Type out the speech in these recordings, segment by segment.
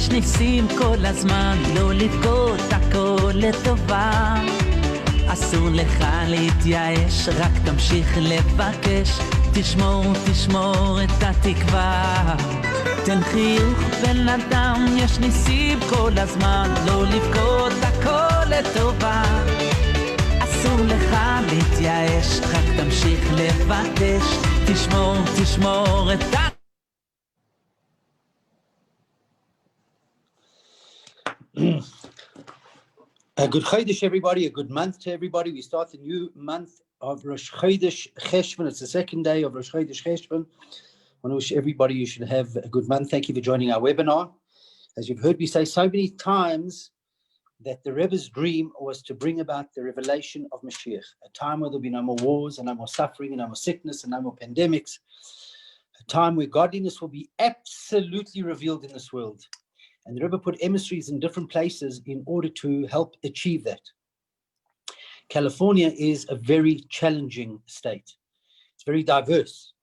יש ניסים כל הזמן, לא לבכות, הכל לטובה. אסור לך להתייאש, רק תמשיך לבקש, תשמור את התקווה. תן חיוך בן אדם, יש ניסים כל הזמן, לא לבכות, הכל לטובה. אסור לך להתייאש, רק תמשיך לבקש, תשמור את התקווה. A good Chodesh, everybody. A good month to everybody. We start the new month of Rosh Chodesh Cheshvan. It's the second day of Rosh Chodesh Cheshvan. I want to wish everybody you should have a good month. Thank you for joining our webinar. As you've heard me say so many times, that the Rebbe's dream was to bring about the revelation of Mashiach, a time where there'll be no more wars and no more suffering and no more sickness and no more pandemics, a time where godliness will be absolutely revealed in this world. And the Rebbe put emissaries in different places in order to help achieve that. California is a very challenging state. It's very diverse,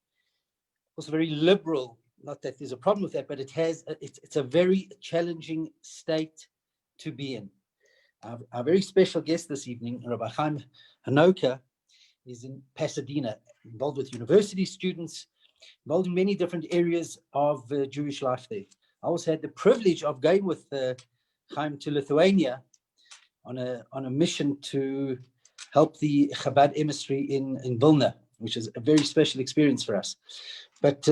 also very liberal. Not that there's a problem with that, but it's a very challenging state to be in. Our very special guest this evening, Rabbi Chaim Hanoka, is in Pasadena, involved with university students, involved in many different areas of Jewish life there. I also had the privilege of going with Chaim to Lithuania on a mission to help the Chabad emissary in Vilna, which is a very special experience for us. But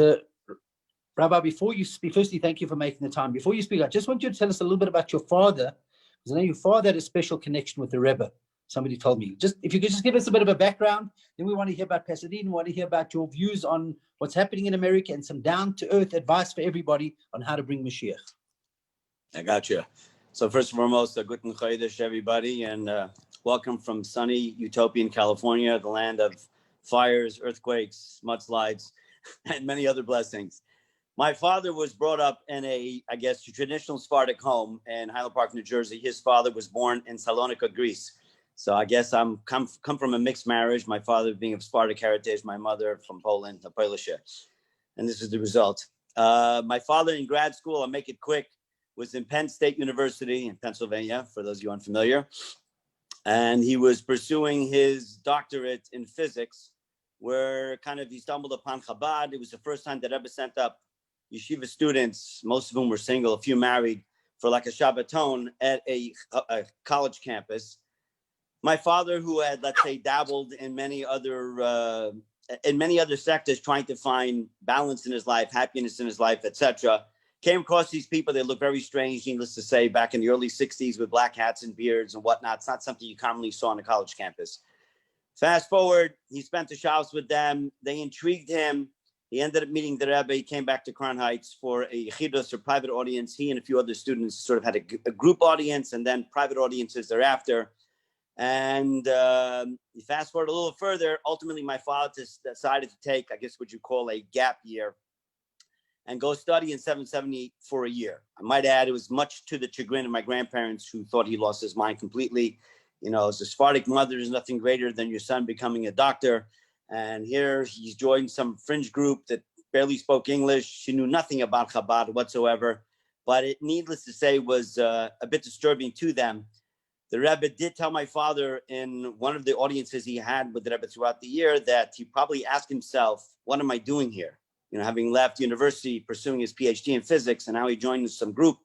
Rabbi, before you speak, firstly, thank you for making the time. Before you speak, I just want you to tell us a little bit about your father, because I know your father had a special connection with the Rebbe. Somebody told me. If you could just give us a bit of a background, then we want to hear about Pasadena. We want to hear about your views on what's happening in America and some down-to-earth advice for everybody on how to bring Mashiach. I got you. So first and foremost, guten Chodesh, everybody, and welcome from sunny utopian California, the land of fires, earthquakes, mudslides, and many other blessings. My father was brought up in a traditional Sephardic home in Highland Park, New Jersey. His father was born in Salonika, Greece. So I guess I'm come from a mixed marriage. My father being of Sephardic heritage, my mother from Poland, a Polish. And this is the result. My father in grad school, I'll make it quick, was in Penn State University in Pennsylvania, for those of you unfamiliar. And he was pursuing his doctorate in physics, where he stumbled upon Chabad. It was the first time that Rebbe sent up yeshiva students, most of whom were single, a few married, for like a Shabbaton at a college campus. My father, who had, let's say, dabbled in many other sectors, trying to find balance in his life, happiness in his life, etc., came across these people. They looked very strange, needless to say, back in the early 60s with black hats and beards and whatnot. It's not something you commonly saw on a college campus. Fast forward, he spent the Shabbos with them. They intrigued him. He ended up meeting the Rebbe. He came back to Crown Heights for a chidus or private audience. He and a few other students sort of had a group audience and then private audiences thereafter. And you fast forward a little further. Ultimately, my father decided to take, I guess, what you call a gap year and go study in 770 for a year. I might add, it was much to the chagrin of my grandparents, who thought he lost his mind completely. You know, as a Sephardic mother, there's nothing greater than your son becoming a doctor. And here he's joined some fringe group that barely spoke English. She knew nothing about Chabad whatsoever. But it, needless to say, was a bit disturbing to them. The Rebbe did tell my father in one of the audiences he had with the Rebbe throughout the year that he probably asked himself, what am I doing here? You know, having left university, pursuing his PhD in physics, and now he joined some group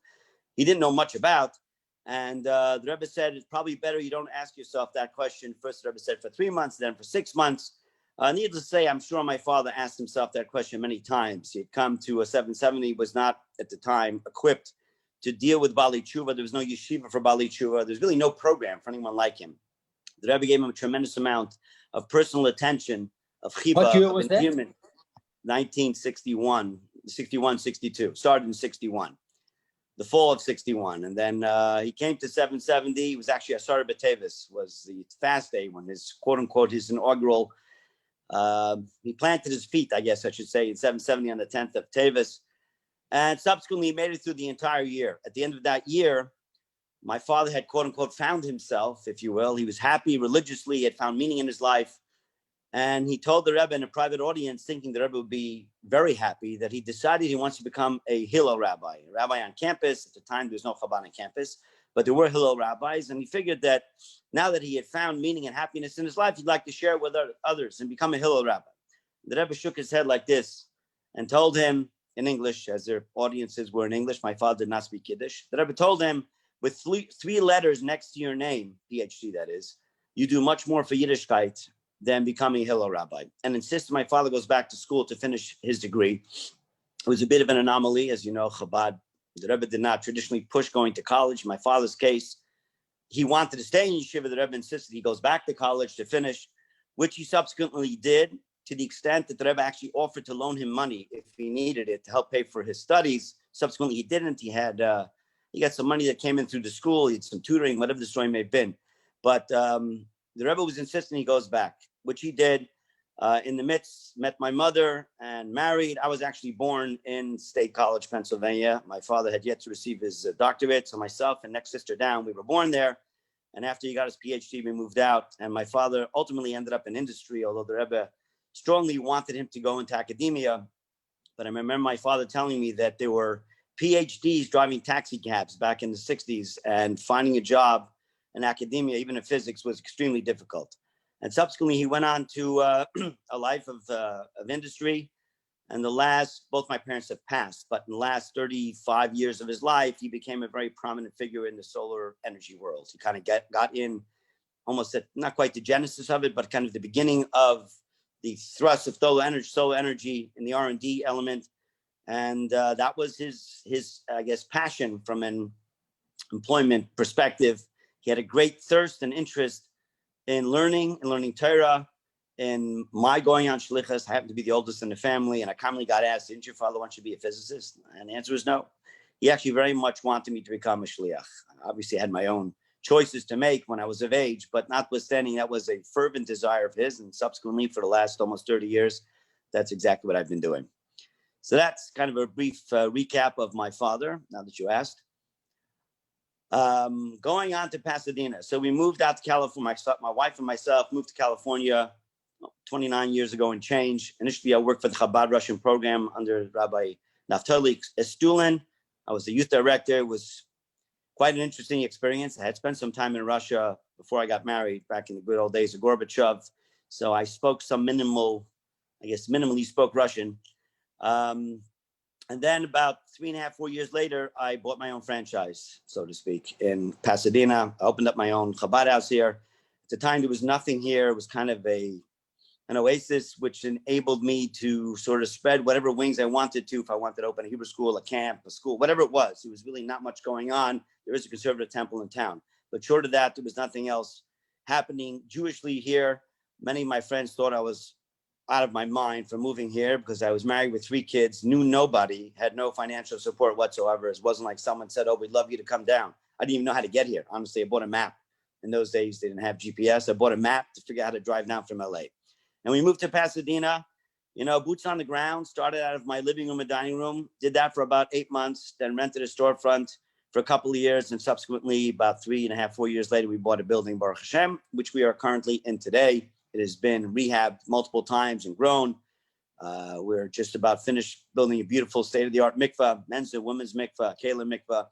he didn't know much about. And the Rebbe said, it's probably better you don't ask yourself that question. First, the Rebbe said for 3 months, then for 6 months. Needless to say, I'm sure my father asked himself that question many times. He had come to a 770, was not at the time equipped to deal with Bali Tshuva. There was no yeshiva for Bali Tshuva. There's really no program for anyone like him. The Rebbe gave him a tremendous amount of personal attention, of chibah. What year was that? 1961, 62. Started in 61, the fall of 61. And then he came to 770. He was actually Asar B'Tevis, was the fast day when his, quote unquote, his inaugural, he planted his feet, I guess I should say, in 770 on the 10th of Tevis. And subsequently, he made it through the entire year. At the end of that year, my father had, quote unquote, found himself, if you will. He was happy religiously. He had found meaning in his life. And he told the Rebbe in a private audience, thinking the Rebbe would be very happy, that he decided he wants to become a Hillel rabbi on campus. At the time, there was no Chabad on campus, but there were Hillel rabbis. And he figured that now that he had found meaning and happiness in his life, he'd like to share it with others and become a Hillel rabbi. The Rebbe shook his head like this and told him in English, as their audiences were in English, my father did not speak Yiddish. The Rebbe told him, with three letters next to your name, PhD that is, you do much more for Yiddishkeit than becoming a Hillel rabbi, and insisted my father goes back to school to finish his degree. It was a bit of an anomaly. As you know, Chabad, the Rebbe did not traditionally push going to college. In my father's case, he wanted to stay in yeshiva. The Rebbe insisted he goes back to college to finish, which he subsequently did, to the extent that the Rebbe actually offered to loan him money if he needed it to help pay for his studies. Subsequently, he didn't. He got some money that came in through the school. He had some tutoring, whatever the story may have been. But the Rebbe was insisting he goes back, which he did. In the midst, met my mother and married. I was actually born in State College, Pennsylvania. My father had yet to receive his doctorate. So myself and next sister down, we were born there. And after he got his PhD, we moved out. And my father ultimately ended up in industry, although the Rebbe strongly wanted him to go into academia. But I remember my father telling me that there were PhDs driving taxi cabs back in the 60s, and finding a job in academia, even in physics, was extremely difficult. And subsequently, he went on to a life of industry. And both my parents have passed, but in the last 35 years of his life, he became a very prominent figure in the solar energy world. He kind of got in almost at not quite the genesis of it, but kind of the beginning of the thrust of solar energy in the R&D element. And that was his I guess, passion from an employment perspective. He had a great thirst and interest in learning Torah. In my going on shlichus, I happened to be the oldest in the family, and I commonly got asked, didn't your father want you to be a physicist? And the answer was no. He actually very much wanted me to become a shliach. Obviously, I had my own choices to make when I was of age, but notwithstanding, that was a fervent desire of his. And subsequently, for the last almost 30 years, that's exactly what I've been doing. So that's kind of a brief recap of my father, now that you asked. Going on to Pasadena. So we moved out to California. My wife and myself moved to California 29 years ago and change. Initially, I worked for the Chabad Russian program under Rabbi Naftali Estulin. I was the youth director. It was quite an interesting experience. I had spent some time in Russia before I got married back in the good old days of Gorbachev. So I spoke some minimally spoke Russian. And then about 3.5, 4 years later, I bought my own franchise, so to speak, in Pasadena. I opened up my own Chabad house here. At the time, there was nothing here. It was kind of an oasis, which enabled me to sort of spread whatever wings I wanted to. If I wanted to open a Hebrew school, a camp, a school, whatever it was, there was really not much going on. There is a conservative temple in town. But short of that, there was nothing else happening Jewishly here. Many of my friends thought I was out of my mind for moving here because I was married with 3 kids, knew nobody, had no financial support whatsoever. It wasn't like someone said, oh, we'd love you to come down. I didn't even know how to get here. Honestly, I bought a map. In those days, they didn't have GPS. I bought a map to figure out how to drive down from LA. And we moved to Pasadena, boots on the ground, started out of my living room and dining room, did that for about 8 months, then rented a storefront for a couple of years. And subsequently, about 3.5, 4 years later, we bought a building, Baruch Hashem, which we are currently in today. It has been rehabbed multiple times and grown. We're just about finished building a beautiful state-of-the-art mikvah, men's and women's mikvah, keilah mikvah.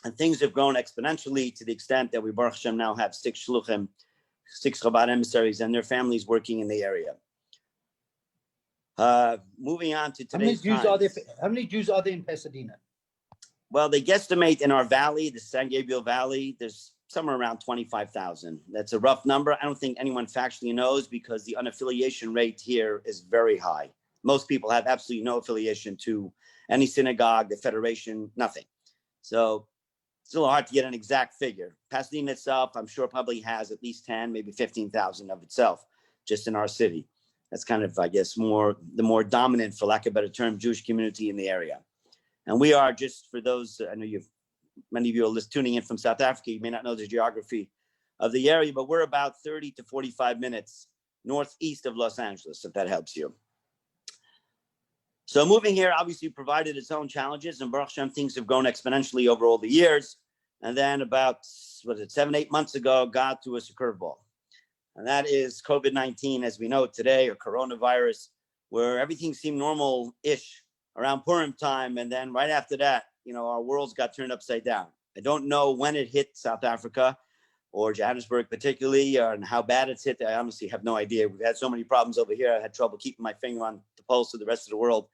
And things have grown exponentially to the extent that we, Baruch Hashem, now have 6 shluchim, 6 Chabad emissaries and their families working in the area. Moving on to today's times. How many Jews are there in Pasadena? Well, they guesstimate in our valley, the San Gabriel Valley, there's somewhere around 25,000. That's a rough number. I don't think anyone factually knows because the unaffiliation rate here is very high. Most people have absolutely no affiliation to any synagogue, the federation, nothing. So it's a little hard to get an exact figure. Pasadena itself, I'm sure, probably has at least 10, maybe 15,000 of itself just in our city. That's kind of, I guess, the more dominant, for lack of a better term, Jewish community in the area. And we are, just for those, I know many of you are tuning in from South Africa. You may not know the geography of the area, but we're about 30 to 45 minutes northeast of Los Angeles, if that helps you. So moving here obviously provided its own challenges, and Baruch Hashem, things have grown exponentially over all the years. And then about, 7, 8 months ago, God threw us a curveball. and that is COVID-19 as we know it today, or coronavirus, where everything seemed normal-ish around Purim time, and then right after that, our worlds got turned upside down. I don't know when it hit South Africa or Johannesburg particularly, and how bad it's hit. I honestly have no idea. We've had so many problems over here. I had trouble keeping my finger on the pulse of the rest of the world.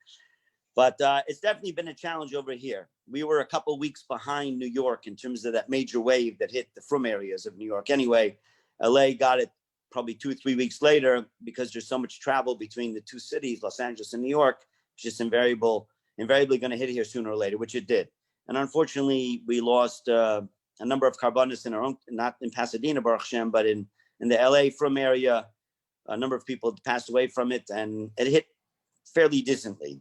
But it's definitely been a challenge over here. We were a couple of weeks behind New York in terms of that major wave that hit the frum areas of New York. Anyway, LA got it probably 2-3 weeks later because there's so much travel between the two cities, Los Angeles and New York. It's just invariably going to hit here sooner or later, which it did. And unfortunately, we lost a number of carbonis in our own, not in Pasadena, Baruch Hashem, but in the LA frum area. A number of people passed away from it, and it hit fairly decently.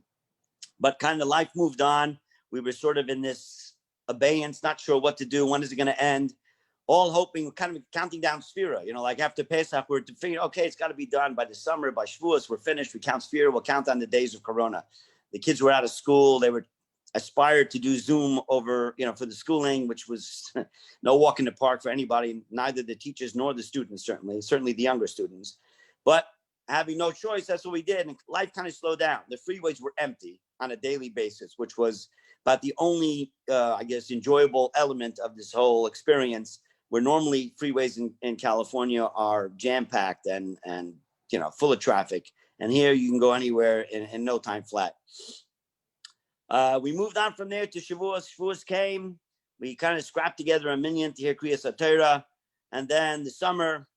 But kind of life moved on. We were sort of in this abeyance, not sure what to do. When is it going to end? All hoping, kind of counting down Sphira. Like after Pesach, we're figuring, okay, it's got to be done by the summer. By Shavuos, we're finished. We count Sphira. We'll count on the days of Corona. The kids were out of school. They were aspired to do Zoom over, for the schooling, which was no walk in the park for anybody, neither the teachers nor the students, certainly the younger students. But having no choice, that's what we did. And life kind of slowed down. The freeways were empty on a daily basis, which was about the only, enjoyable element of this whole experience, where normally freeways in California are jam-packed and full of traffic. And here you can go anywhere in no time flat. We moved on from there to Shavuos. Shavuos came. We kind of scrapped together a minyan to hear Kriyas HaTorah. And then the summer,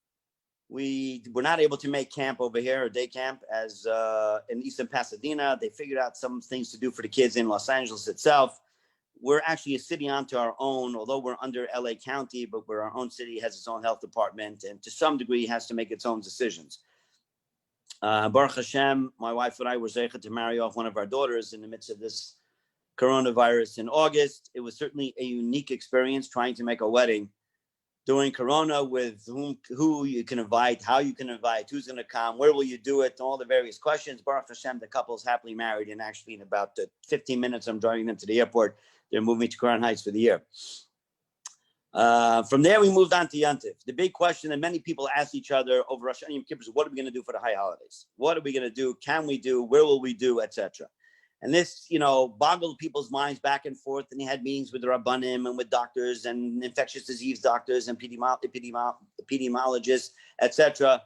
we were not able to make camp over here, or day camp, as in Eastern Pasadena. They figured out some things to do for the kids in Los Angeles itself. We're actually a city onto our own, although we're under LA County, but we're our own city, has its own health department, and to some degree has to make its own decisions. Baruch Hashem, my wife and I were zeicha to marry off one of our daughters in the midst of this coronavirus in August. It was certainly a unique experience trying to make a wedding during Corona, with who you can invite, how you can invite, who's going to come, where will you do it, all the various questions. Baruch Hashem, the couple is happily married, and actually in about 15 minutes, I'm driving them to the airport. They're moving to Crown Heights for the year. From there, we moved on to Yontif. The big question that many people ask each other over Rosh Hashanah and Yom Kippur is, what are we going to do for the high holidays? What are we going to do? Can we do? Where will we do? Etc. And this, boggled people's minds back and forth. And he had meetings with the Rabbanim and with doctors and infectious disease doctors and epidemiologists, etc.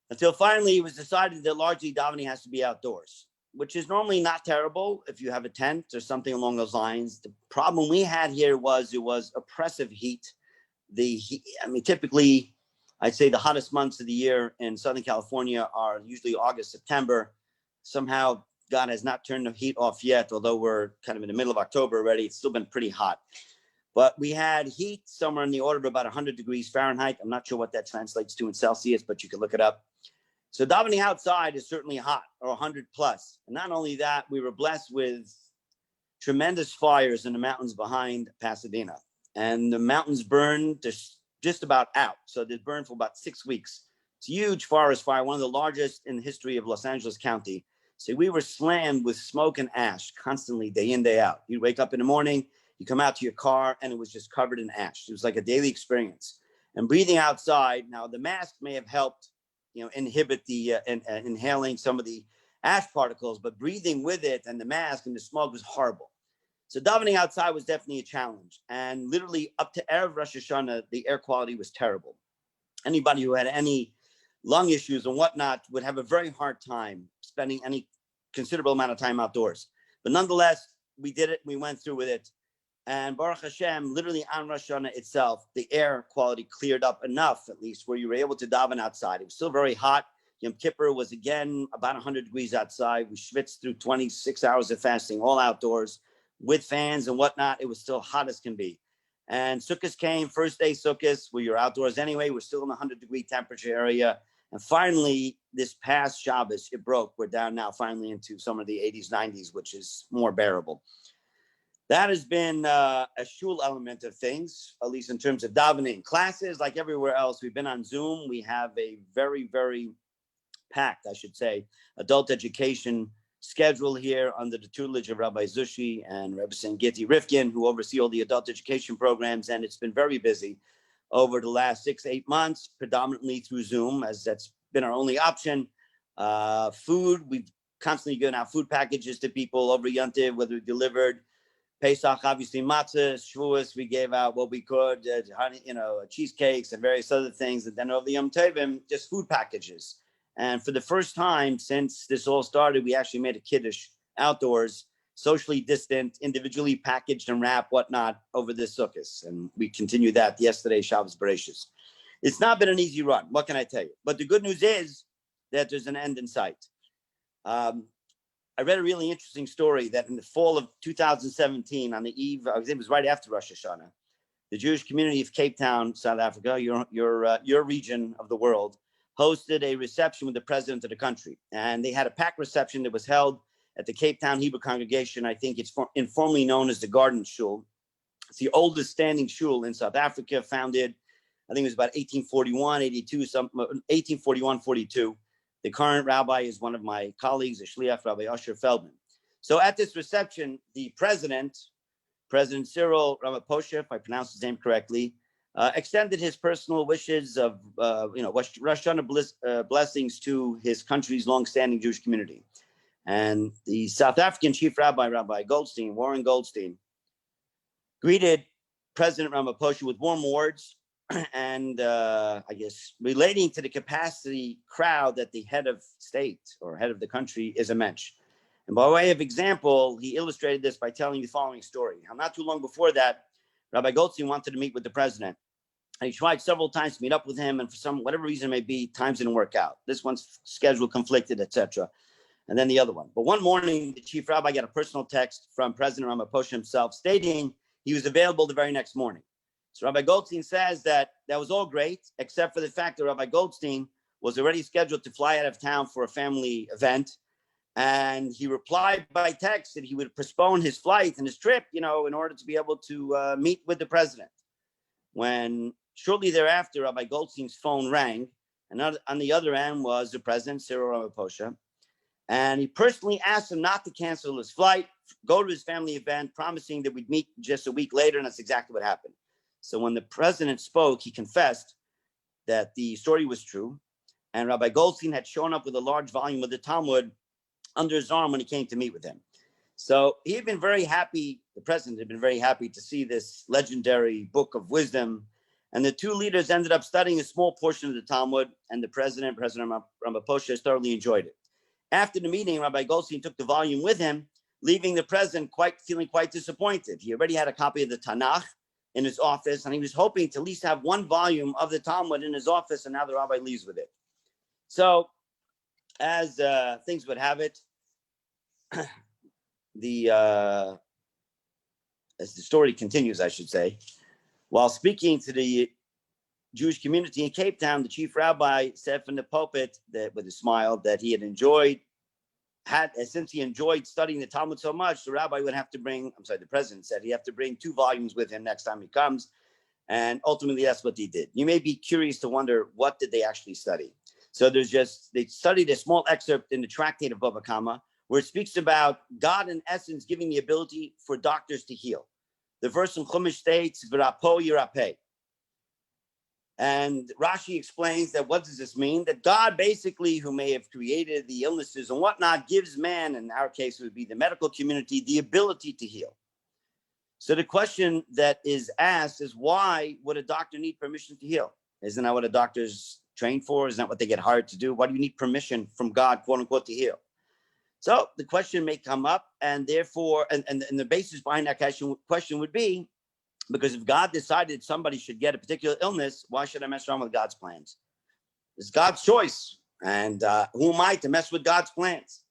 Until finally it was decided that largely davening has to be outdoors, which is normally not terrible if you have a tent or something along those lines. The problem we had here was it was oppressive heat. Typically, I'd say the hottest months of the year in Southern California are usually August, September. Somehow, God has not turned the heat off yet, although we're kind of in the middle of October already. It's still been pretty hot. But we had heat somewhere in the order of about 100 degrees Fahrenheit. I'm not sure what that translates to in Celsius, but you can look it up. So davening outside is certainly hot, or 100 plus. And not only that, we were blessed with tremendous fires in the mountains behind Pasadena. And the mountains burned just about out. So they burned for about 6 weeks. It's a huge forest fire, one of the largest in the history of Los Angeles County. So we were slammed with smoke and ash constantly, day in, day out. You'd wake up in the morning, you come out to your car, and it was just covered in ash. It was like a daily experience. And breathing outside, now the mask may have helped, inhibit the inhaling some of the ash particles, but breathing with it and the mask and the smoke was horrible. So davening outside was definitely a challenge. And literally up to Erev Rosh Hashanah, the air quality was terrible. Anybody who had any lung issues and whatnot would have a very hard time spending any considerable amount of time outdoors. But nonetheless, we did it. We went through with it. And Baruch Hashem, literally on Rosh Hashanah itself, the air quality cleared up enough, at least, where you were able to daven outside. It was still very hot. Yom Kippur was, again, about 100 degrees outside. We schwitzed through 26 hours of fasting, all outdoors, with fans and whatnot. It was still hot as can be. And Sukkot came, first day Sukkot, where you're outdoors anyway. We're still in the 100-degree temperature area. And finally, this past Shabbos, it broke. We're down now finally into some of the 80s, 90s, which is more bearable. That has been a shul element of things, at least in terms of davening. Classes, like everywhere else, we've been on Zoom. We have a very, very packed, I should say, adult education schedule here under the tutelage of Rabbi Zushi and Rabbi Gitti Rifkin, who oversee all the adult education programs, and it's been very busy. over the last 6-8 months, predominantly through Zoom, as that's been our only option. Food, we've constantly given out food packages to people over Yontiv, whether we delivered Pesach, obviously matzah, Shavuos, we gave out what we could, honey, cheesecakes and various other things. And then over the Yom Tovim, just food packages. And for the first time since this all started, we actually made a kiddush outdoors, socially distant, individually packaged and wrapped, whatnot, over the sukkahs. And we continued that yesterday, Shabbos Bereshis. It's not been an easy run. What can I tell you? But the good news is that there's an end in sight. I read a really interesting story that in the fall of 2017, on the eve, it was right after Rosh Hashanah, the Jewish community of Cape Town, South Africa, your region of the world, hosted a reception with the president of the country. And they had a packed reception that was held at the Cape Town Hebrew congregation. I think it's informally known as the Garden Shul. It's the oldest standing shul in South Africa, founded, I think it was about 1841, 42. The current rabbi is one of my colleagues, the Shliach, Rabbi Asher Feldman. So at this reception, the President Cyril Ramaphosa, if I pronounced his name correctly, extended his personal wishes of, Rosh Hashanah blessings to his country's longstanding Jewish community. And the South African chief rabbi, Rabbi Goldstein, Warren Goldstein, greeted President Ramaphosa with warm words and I guess relating to the capacity crowd that the head of state or head of the country is a mensch. And by way of example, he illustrated this by telling the following story. How not too long before that, Rabbi Goldstein wanted to meet with the president. And he tried several times to meet up with him, and for whatever reason it may be, times didn't work out. This one's schedule conflicted, etc. And then the other one. But one morning, the chief rabbi got a personal text from President Ramaphosa himself stating he was available the very next morning. So Rabbi Goldstein says that was all great, except for the fact that Rabbi Goldstein was already scheduled to fly out of town for a family event. And he replied by text that he would postpone his flight and his trip, in order to be able to meet with the president. When shortly thereafter, Rabbi Goldstein's phone rang, and on the other end was the president, Cyril Ramaphosa. And he personally asked him not to cancel his flight, go to his family event, promising that we'd meet just a week later, and that's exactly what happened. So when the president spoke, he confessed that the story was true, and Rabbi Goldstein had shown up with a large volume of the Talmud under his arm when he came to meet with him. So he had been very happy, the president had been very happy to see this legendary book of wisdom, and the two leaders ended up studying a small portion of the Talmud, and President Ramaphosa thoroughly enjoyed it. After the meeting, Rabbi Goldstein took the volume with him, leaving the president feeling quite disappointed. He already had a copy of the Tanakh in his office, and he was hoping to at least have one volume of the Talmud in his office, and now the rabbi leaves with it. So, as things would have it, as the story continues, I should say, while speaking to the Jewish community in Cape Town, the chief rabbi said from the pulpit that, with a smile, that he since he enjoyed studying the Talmud so much, the rabbi would have to the president said he'd have to bring 2 volumes with him next time he comes. And ultimately, that's what he did. You may be curious to wonder, what did they actually study? So they studied a small excerpt in the tractate of Bava Kama, where it speaks about God in essence giving the ability for doctors to heal. The verse in Chumash states, V'rapo yirapeh. And Rashi explains that what does this mean? That God basically, who may have created the illnesses and whatnot, gives man, in our case it would be the medical community, the ability to heal. So the question that is asked is, why would a doctor need permission to heal? Isn't that what a doctor's trained for? Isn't that what they get hired to do? Why do you need permission from God, quote unquote, to heal? So the question may come up, and therefore, and the basis behind that question would be, because if God decided somebody should get a particular illness, why should I mess around with God's plans? It's God's choice. And who am I to mess with God's plans?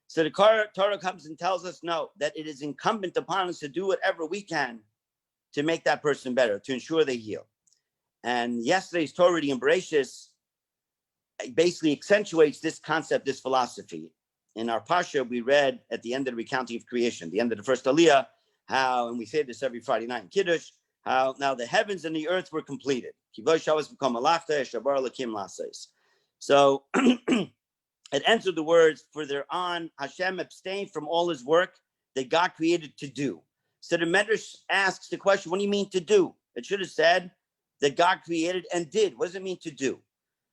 So the Torah comes and tells us, no, that it is incumbent upon us to do whatever we can to make that person better, to ensure they heal. And yesterday's Torah reading in Bereshis basically accentuates this concept, this philosophy. In our Pasha, we read at the end of the recounting of creation, the end of the first Aliyah, how, and we say this every Friday night in Kiddush, how now the heavens and the earth were completed. So it ends with the words, for thereon Hashem abstained from all his work that God created to do. So the Medrash asks the question, what do you mean to do? It should have said, that God created and did. What does it mean to do?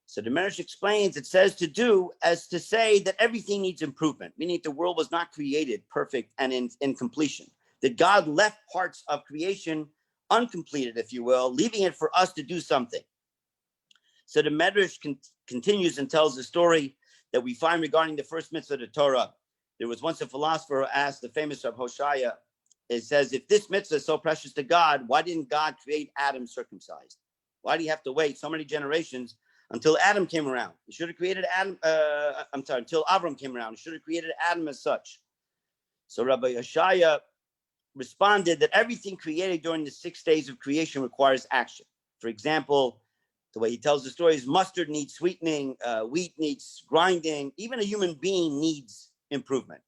So the Medrash explains, it says to do as to say that everything needs improvement, meaning the world was not created perfect and in completion, that God left parts of creation uncompleted, if you will, leaving it for us to do something. So the Medrash continues and tells the story that we find regarding the first mitzvah of the Torah. There was once a philosopher who asked the famous Rabbi Hoshaya, it says, if this mitzvah is so precious to God, why didn't God create Adam circumcised? Why do you have to wait so many generations until Adam came around? He should have created Adam, until Avram came around. He should have created Adam as such. So Rabbi Hoshaya responded that everything created during the 6 days of creation requires action. For example, the way he tells the story is mustard needs sweetening, wheat needs grinding, even a human being needs improvement.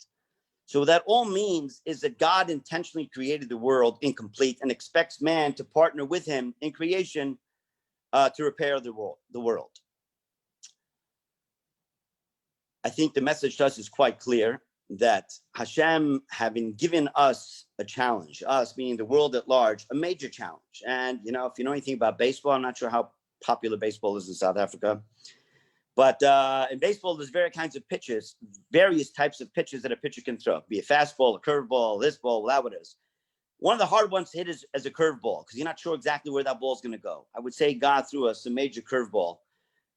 So what that all means is that God intentionally created the world incomplete and expects man to partner with him in creation to repair the world. I think the message to us is quite clear that Hashem, having given us a challenge, us meaning the world at large, a major challenge. And, you know, if you know anything about baseball, I'm not sure how popular baseball is in South Africa, but in baseball, there's various kinds of pitches, various types of pitches that a pitcher can throw, be a fastball, a curveball, this ball, whatever it is. One of the hard ones to hit is as a curveball, because you're not sure exactly where that ball is going to go. I would say God threw us a major curveball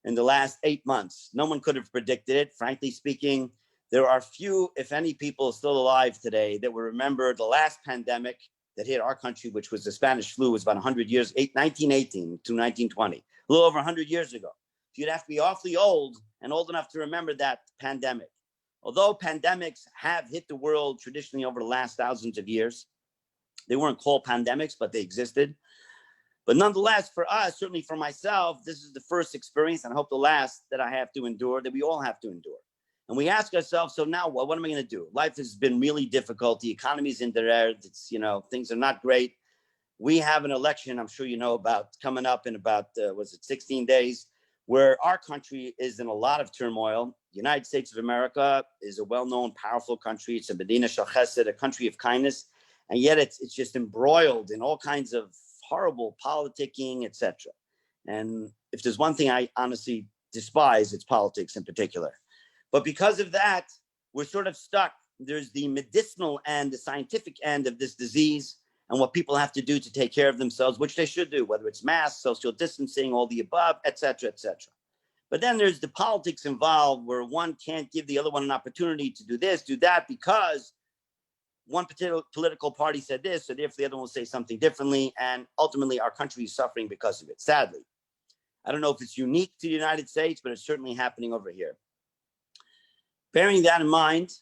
in the last 8 months. No one could have predicted it. Frankly speaking, there are few, if any, people still alive today that will remember the last pandemic that hit our country, which was the Spanish flu, was about 100 years, 1918 to 1920, a little over 100 years ago. So you'd have to be awfully old and old enough to remember that pandemic. Although pandemics have hit the world traditionally over the last thousands of years, they weren't called pandemics, but they existed. But nonetheless, for us, certainly for myself, this is the first experience, and I hope the last, that I have to endure, that we all have to endure. And we ask ourselves, so now what am I going to do? Life has been really difficult. The economy's in the air. It's, you know, things are not great. We have an election, I'm sure you know about, coming up in about, 16 days, where our country is in a lot of turmoil. The United States of America is a well-known, powerful country. It's a Medina Shel Chesed, a country of kindness. And yet it's just embroiled in all kinds of horrible politicking, etc. And if there's one thing I honestly despise, it's politics in particular. But because of that, we're sort of stuck. There's the medicinal and the scientific end of this disease and what people have to do to take care of themselves, which they should do, whether it's masks, social distancing, all the above, etc., etc. But then there's the politics involved where one can't give the other one an opportunity to do this, do that, because one particular political party said this, so therefore the other one will say something differently, and ultimately our country is suffering because of it, sadly. I don't know if it's unique to the United States, but it's certainly happening over here. Bearing that in mind,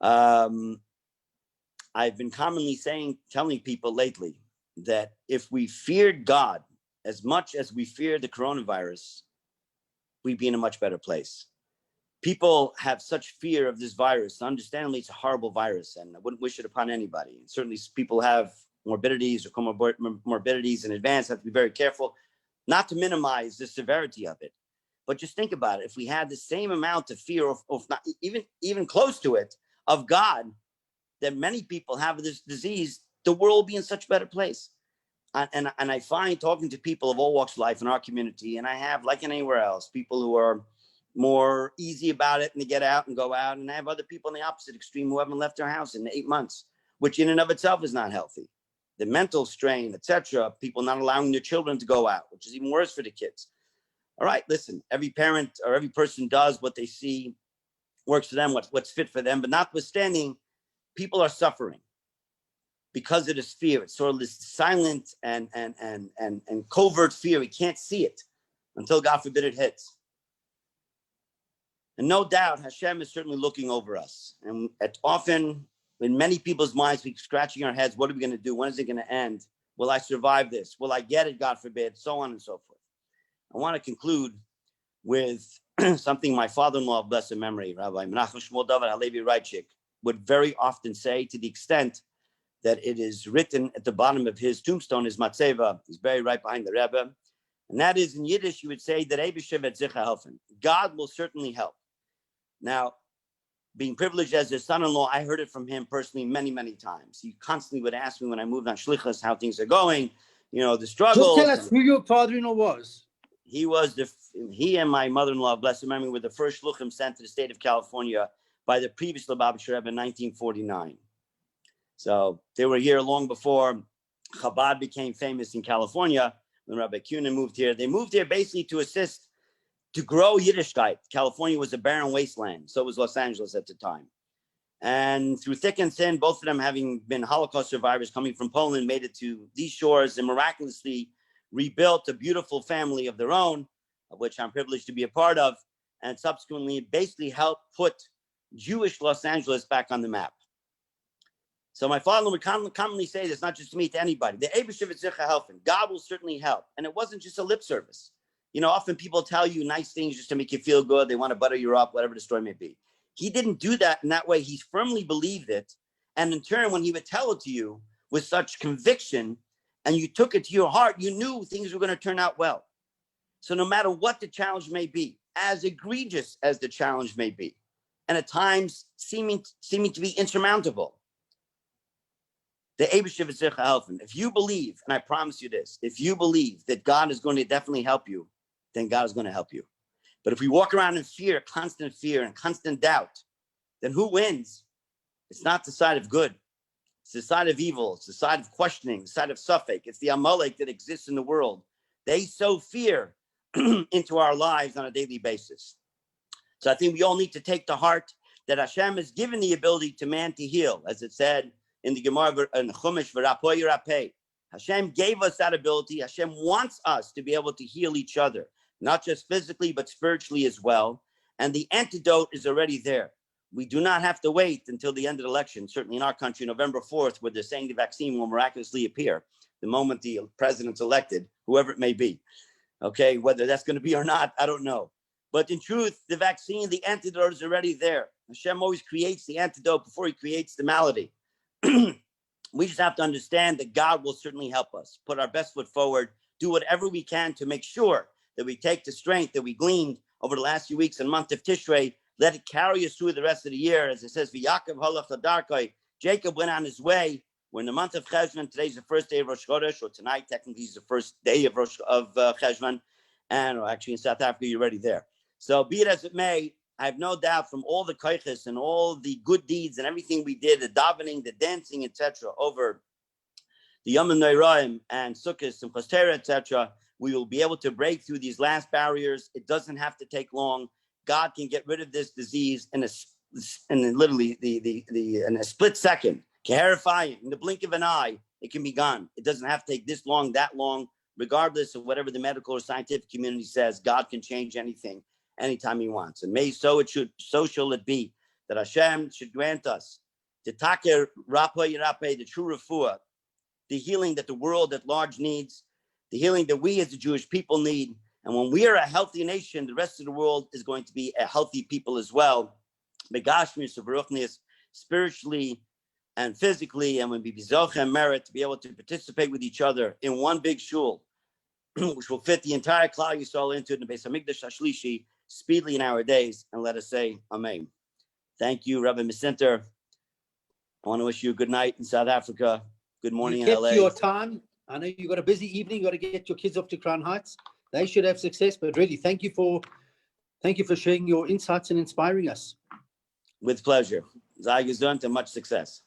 I've been commonly telling people lately that if we feared God as much as we fear the coronavirus, we'd be in a much better place. People have such fear of this virus. Understandably, it's a horrible virus, and I wouldn't wish it upon anybody. Certainly, people have morbidities or comorbidities in advance, have to be very careful not to minimize the severity of it. But just think about it. If we had the same amount of fear, of not even close to it, of God, that many people have this disease, the world will be in such a better place. And I find talking to people of all walks of life in our community, and I have, like anywhere else, people who are more easy about it and they get out and go out, and I have other people in the opposite extreme who haven't left their house in 8 months, which in and of itself is not healthy. The mental strain, etc., people not allowing their children to go out, which is even worse for the kids. All right, listen, every parent or every person does what they see works for them, what's fit for them. But notwithstanding, people are suffering because of this fear. It's sort of this silent and covert fear. We can't see it until, God forbid, it hits. And no doubt, Hashem is certainly looking over us. And often, in many people's minds, we're scratching our heads. What are we going to do? When is it going to end? Will I survive this? Will I get it, God forbid? So on and so forth. I want to conclude with something my father-in-law of blessed memory, Rabbi Menachem Shmuel David Halevi Reichik, would very often say, to the extent that it is written at the bottom of his tombstone, his matzeva. He's buried right behind the Rebbe. And that is, in Yiddish, you would say that God will certainly help. Now, being privileged as his son-in-law, I heard it from him personally many, many times. He constantly would ask me when I moved on Shlichus how things are going. the Just struggles. tell us who your father-in-law was. He and my mother-in-law, blessed memory, were the first shluchim sent to the state of California by the previous Lubavitcher Rebbe in 1949. So they were here long before Chabad became famous in California. When Rabbi Kunin moved here, they moved here basically to assist to grow Yiddishkeit. California was a barren wasteland. So was Los Angeles at the time. And through thick and thin, both of them having been Holocaust survivors coming from Poland, made it to these shores and miraculously rebuilt a beautiful family of their own, of which I'm privileged to be a part of, and subsequently basically helped put Jewish Los Angeles back on the map. So my father would commonly say this, not just to me, to anybody. The Eibusher wird sicher helfen. God will certainly help. And it wasn't just a lip service. Often people tell you nice things just to make you feel good. They want to butter you up, whatever the story may be. He didn't do that in that way. He firmly believed it. And in turn, when he would tell it to you with such conviction, and you took it to your heart, you knew things were going to turn out well. So no matter what the challenge may be, as egregious as the challenge may be, and at times seeming to be insurmountable, the Eibusher wird sicher helfen. If you believe, and I promise you this, if you believe that God is going to definitely help you, then God is going to help you. But if we walk around in fear, constant fear and constant doubt, then who wins? It's not the side of good. It's the side of evil. It's the side of questioning, the side of suffix. It's the Amalek that exists in the world. They sow fear into our lives on a daily basis. So I think we all need to take to heart that Hashem has given the ability to man to heal, as it said in the Gemara and Chumash, v'rapoy rapay. Hashem gave us that ability. Hashem wants us to be able to heal each other, not just physically, but spiritually as well. And the antidote is already there. We do not have to wait until the end of the election. Certainly in our country, November 4th, where they're saying the vaccine will miraculously appear the moment the president's elected, whoever it may be. Okay, whether that's going to be or not, I don't know. But in truth, the vaccine, the antidote is already there. Hashem always creates the antidote before he creates the malady. We just have to understand that God will certainly help us, put our best foot forward, do whatever we can to make sure that we take the strength that we gleaned over the last few weeks and month of Tishrei, let it carry us through the rest of the year. As it says, V'Yaakov halach ladarkoi, Jacob went on his way. We're in the month of Cheshvan. Today's the first day of Rosh Chodesh, or tonight technically is the first day of Cheshvan. And actually in South Africa, you're already there. So be it as it may, I have no doubt from all the koiches and all the good deeds and everything we did, the davening, the dancing, etc., over the Yom Noraim and Sukkot and Chostera, etc., we will be able to break through these last barriers. It doesn't have to take long. God can get rid of this disease in a split second. In the blink of an eye, it can be gone. It doesn't have to take this long, that long, regardless of whatever the medical or scientific community says. God can change anything anytime he wants. And so shall it be, that Hashem should grant us the taker rapay, the true refuah, the healing that the world at large needs, the healing that we as the Jewish people need. And when we are a healthy nation, the rest of the world is going to be a healthy people as well. Spiritually and physically, and when we be zoche and merit to be able to participate with each other in one big shul, which will fit the entire Klal Yisrael into the Beis Hamikdash Hashlishi speedily in our days. And let us say Amen. Thank you, Rabbi Misinter. I want to wish you a good night in South Africa. Good morning in LA. Your time. I know you've got a busy evening. You've got to get your kids off to Crown Heights. They should have success, but really, thank you for sharing your insights and inspiring us. With pleasure. Sei gesund and much success.